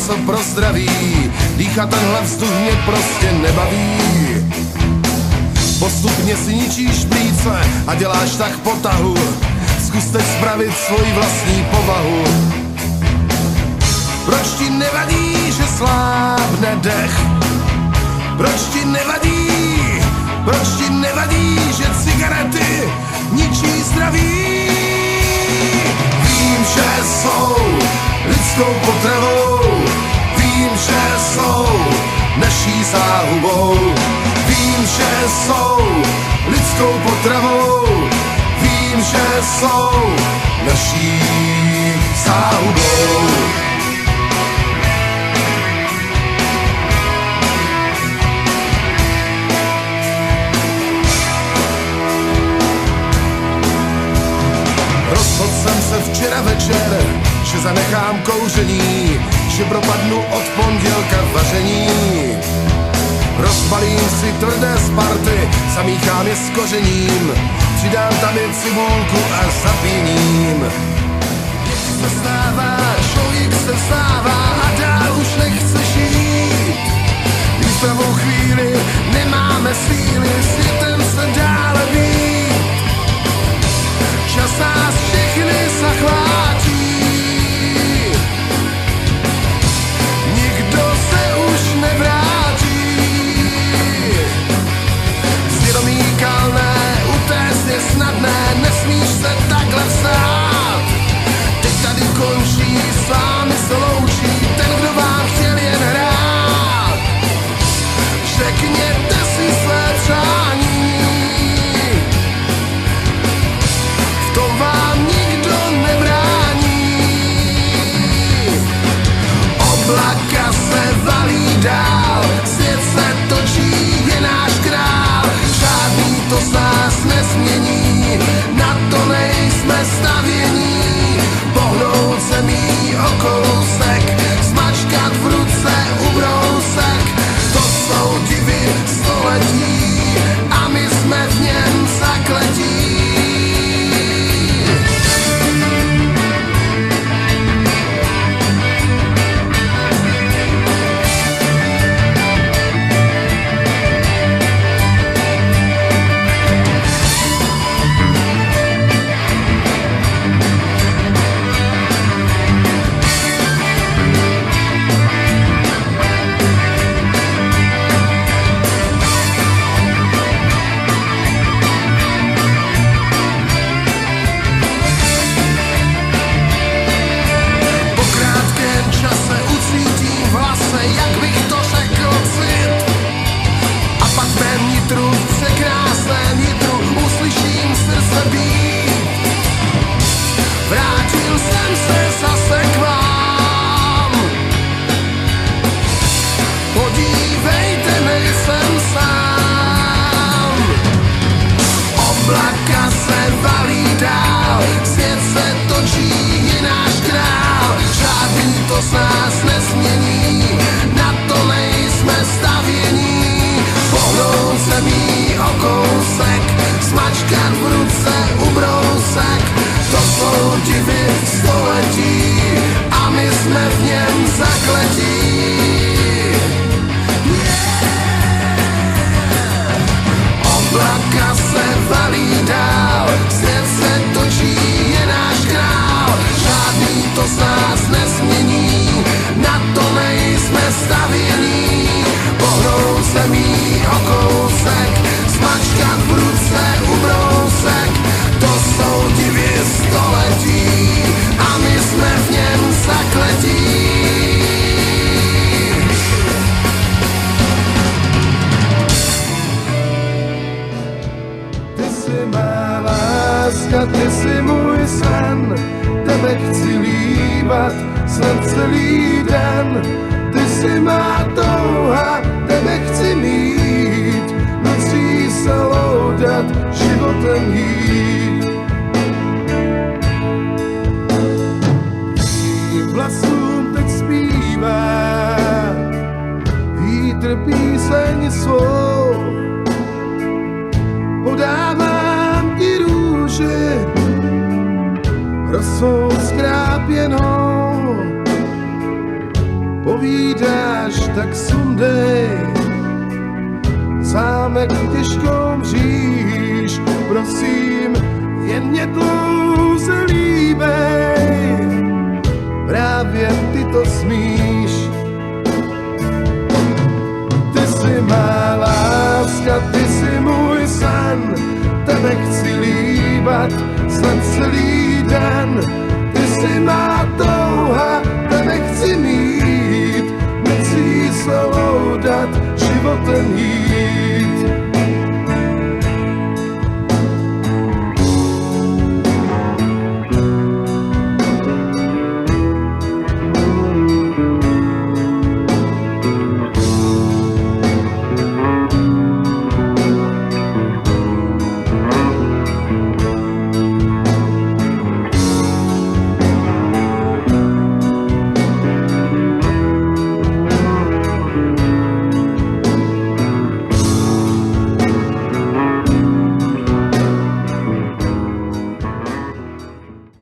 něco pro zdraví, dýchat tenhle vzduch mě prostě nebaví. Postupně si ničíš plíce a děláš tak potahu, zkus teď spravit svoji vlastní povahu. Proč ti nevadí, že slábne dech? Proč ti nevadí? Proč ti nevadí, že cigarety ničí zdraví? Vím, že jsou lidskou potravou, vím, že jsou naší záhubou. Vím, že jsou lidskou potravou, vím, že jsou naší záhubou. Rozhodl jsem se včera večer, že zanechám kouření, že propadnu od pondělka vaření. Rozbalím si tvrdé Sparty, zamíchám je s kořením, přidám tam i cibulku a zapíním. Jak se stává, člověk se vstává a dál už nechceš jít. Když v pravou chvíli nemáme síly, světem se dále být. Čas nás všechny zachvátí, nikdo se už nevrátí. Svědomí kalné, utéct je snadné, nesmíš se takhle vstát. Teď tady končí, s vámi se loučí ten, kdo vám chtěl jen hrát. Řekněte si své přání, v tom vám nikdo nebrání. Oblaka se valí dál, svět se točí, je náš král. Žádný to z nás nezmění, na to nejsme stavění. Pohnout zemí o kousek, smačkat v ruce ubrousek. To jsou divy století a my jsme v něm zakletí. Jak bych to řekl cit, a pak v mém nitru, v překrásném nitru, uslyším srdce být. Vrátil jsem se zase k vám, podívejte, nejsem sám. Oblaka se valí dál, svět se točí, je náš král. Žádný to z nás nezmění, na to nejsme stavění. Pohnout zemí o kousek, smačkat v ruce ubrousek. To jsou divy století a my jsme v něm zakletí. Oblaka se valí dál, svět se točí, je náš král. Žádný to z nás nezmění, na to nejsme stavění. Pohnout zemí o kousek, smačkat v ruce ubrousek. To jsou divy století a my jsme v něm zakletí. Ty jsi má láska, ty jsi můj sen, tebe chci líbat snad celý den. Ty jsi má touha, tebe chci mít, nocí se loudat, životem jít. Vlasům teď zpívá vítr píseň svou. Podávám ti růži rosou skrápěnou. povídáš, tak sundej. Zámek těžkou mříž, prosím, jen mě dlouze líbej. Právě ty to smíš. Ty jsi má láska, ty jsi můj sen, tebe chci líbat snad celý den. Ty jsi má touha, tebe chci mít, nechci jí slovo dát, životem jít.